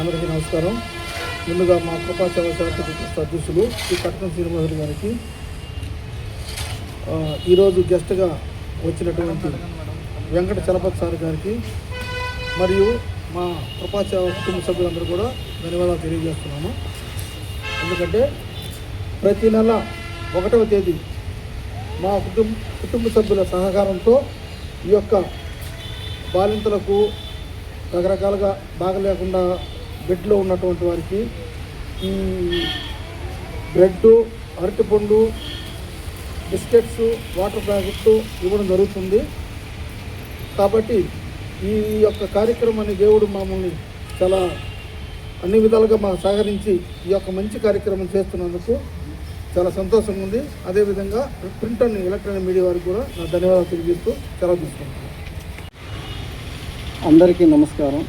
అందరికీ నమస్కారం. ముందుగా మా కృపా సేవా శాఖ అధ్యక్షులు శ్రీ పట్టణం శ్రీనివాసులు గారికి, ఈరోజు గెస్ట్గా వచ్చినటువంటి వెంకట చలపతి సార్ గారికి మరియు మా కృపా సేవా కుటుంబ సభ్యులందరూ కూడా ధన్యవాదాలు తెలియజేస్తున్నాము. ఎందుకంటే ప్రతి నెల 1వ తేదీ మా కుటుంబ సభ్యుల సహకారంతో ఈ యొక్క బాలింతలకు రకరకాలుగా బాగలేకుండా బెడ్లో ఉన్నటువంటి వారికి ఈ బ్రెడ్, అరటిపండు, బిస్కెట్స్, వాటర్ ప్యాకెట్లు ఇవ్వడం జరుగుతుంది. కాబట్టి ఈ యొక్క కార్యక్రమాన్ని దేవుడు మమ్మల్ని చాలా అన్ని విధాలుగా మాకు సహకరించి ఈ యొక్క మంచి కార్యక్రమం చేస్తున్నందుకు చాలా సంతోషంగా ఉంది. అదేవిధంగా ప్రింట్ అండ్ ఎలక్ట్రానిక్ మీడియా వారికి కూడా నా ధన్యవాదాలు తెలియజేస్తూ సెలవు తీసుకుంటున్నాను. అందరికీ నమస్కారం.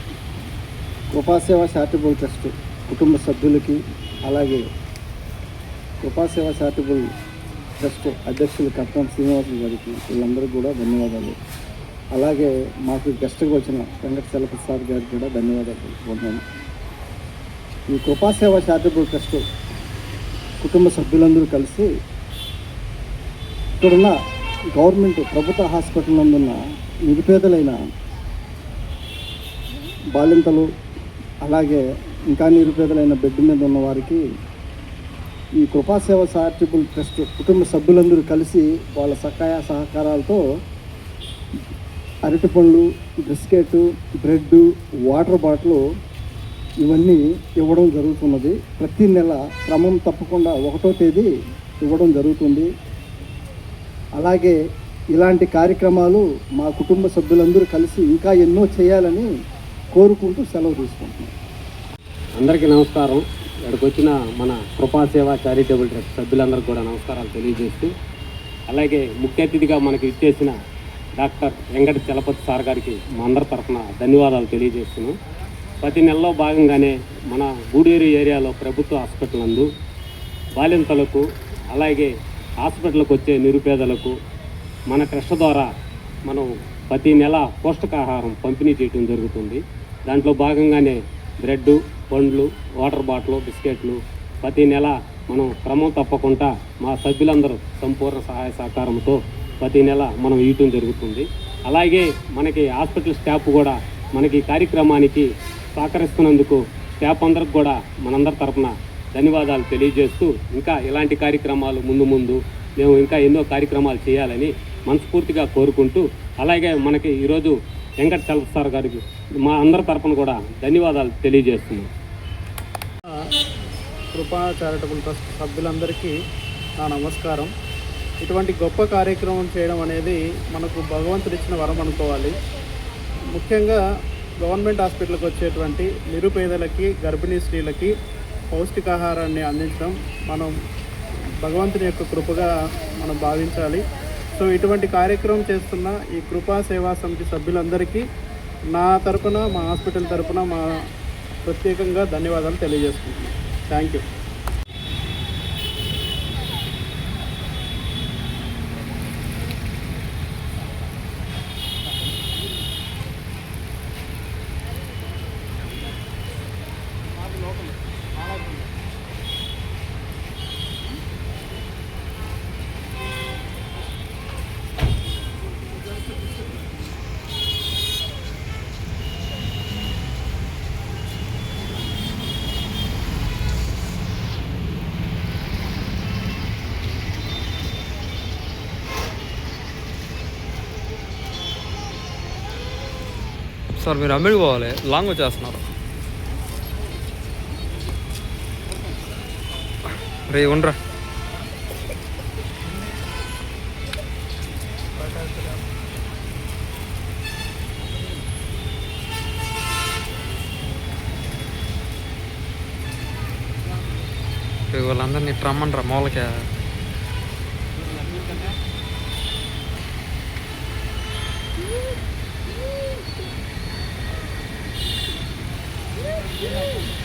కృపాసేవ చారిటబుల్ ట్రస్ట్ కుటుంబ సభ్యులకి, అలాగే కృపాసేవ చారిటబుల్ ట్రస్ట్ అధ్యక్షులు కట్టం శ్రీనివాసులు గారికి, వీళ్ళందరికీ కూడా ధన్యవాదాలు. అలాగే మాకు గెస్ట్గా వచ్చిన వెంకట చలపతి సార్ గారికి కూడా ధన్యవాదాలు తెలుపుకుంటున్నాను. ఈ కృపాసేవ చారిటబుల్ ట్రస్ట్ కుటుంబ సభ్యులందరూ కలిసి ఇక్కడున్న గవర్నమెంట్ ప్రభుత్వ హాస్పిటల్ నందున్న నిరుపేదలైన బాలింతలు, అలాగే ఇంకా నిరుపేదలైన బెడ్ మీద ఉన్న వారికి ఈ కృపాసేవ చారిటబుల్ ట్రస్ట్ కుటుంబ సభ్యులందరూ కలిసి వాళ్ళ సహాయ సహకారాలతో అరటిపండ్లు, బిస్కెట్, బ్రెడ్, వాటర్ బాటిల్ ఇవన్నీ ఇవ్వడం జరుగుతున్నది. ప్రతి నెల క్రమం తప్పకుండా 1వ తేదీ ఇవ్వడం జరుగుతుంది. అలాగే ఇలాంటి కార్యక్రమాలు మా కుటుంబ సభ్యులందరూ కలిసి ఇంకా ఎన్నో చేయాలని కోరుకుంటూ సెలవు తీసుకుంటున్నాం. అందరికీ నమస్కారం. ఇక్కడికి వచ్చిన మన కృపాసేవ చారిటబుల్ ట్రస్ట్ సభ్యులందరికీ కూడా నమస్కారాలు తెలియజేస్తూ, అలాగే ముఖ్య అతిథిగా మనకి ఇచ్చేసిన డాక్టర్ వెంకట చలపతి సార్ గారికి మా అందరి తరఫున ధన్యవాదాలు తెలియజేస్తున్నాం. ప్రతి నెలలో భాగంగానే మన గూడూరు ఏరియాలో ప్రభుత్వ హాస్పిటల్ నందు బాలింతలకు, అలాగే హాస్పిటల్కి వచ్చే నిరుపేదలకు మన ట్రస్ట్ ద్వారా మనం ప్రతి నెల పౌష్టికాహారం పంపిణీ చేయడం జరుగుతుంది. దాంట్లో భాగంగానే బ్రెడ్, పండ్లు, వాటర్ బాటిల్, బిస్కెట్లు ప్రతి నెల మనం క్రమం తప్పకుండా మా సభ్యులందరూ సంపూర్ణ సహాయ సహకారంతో ప్రతి నెల మనం ఇవ్వటం జరుగుతుంది. అలాగే మనకి హాస్పిటల్ స్టాఫ్ కూడా మనకి కార్యక్రమానికి సహకరిస్తున్నందుకు స్టాఫ్ అందరికి కూడా మనందరి తరఫున ధన్యవాదాలు తెలియజేస్తూ, ఇంకా ఇలాంటి కార్యక్రమాలు ముందు మేము ఇంకా ఎన్నో కార్యక్రమాలు చేయాలని మనస్ఫూర్తిగా కోరుకుంటూ, అలాగే మనకి ఈరోజు వెంకట చలపతి సార్ గారికి మా అందరి తరఫున కూడా ధన్యవాదాలు తెలియజేస్తున్నాం. కృపా చారిటబుల్ ట్రస్ట్ సభ్యులందరికీ నా నమస్కారం. ఇటువంటి గొప్ప కార్యక్రమం చేయడం అనేది మనకు భగవంతుడు ఇచ్చిన వరం అనుకోవాలి. ముఖ్యంగా గవర్నమెంట్ హాస్పిటల్కి వచ్చేటువంటి నిరుపేదలకి, గర్భిణీ స్త్రీలకి పౌష్టికాహారాన్ని అందించడం మనం భగవంతుని యొక్క కృపగా మనం భావించాలి. సో ఇటువంటి కార్యక్రమం చేస్తున్న ఈ కృపా సేవా సమితి సభ్యులందరికీ నా తరపున, మా హాస్పిటల్ తరపున మా ప్రత్యేకంగా ధన్యవాదాలు తెలియజేసుకుంటున్నాను. Thank you. సార్ మీరు అమ్మిడికి పోవాలి, లాంగ్ వచ్చేస్తున్నారు. రే ఉండరా. వాళ్ళందరినీ రమ్మనరా మూలకే. Yeah.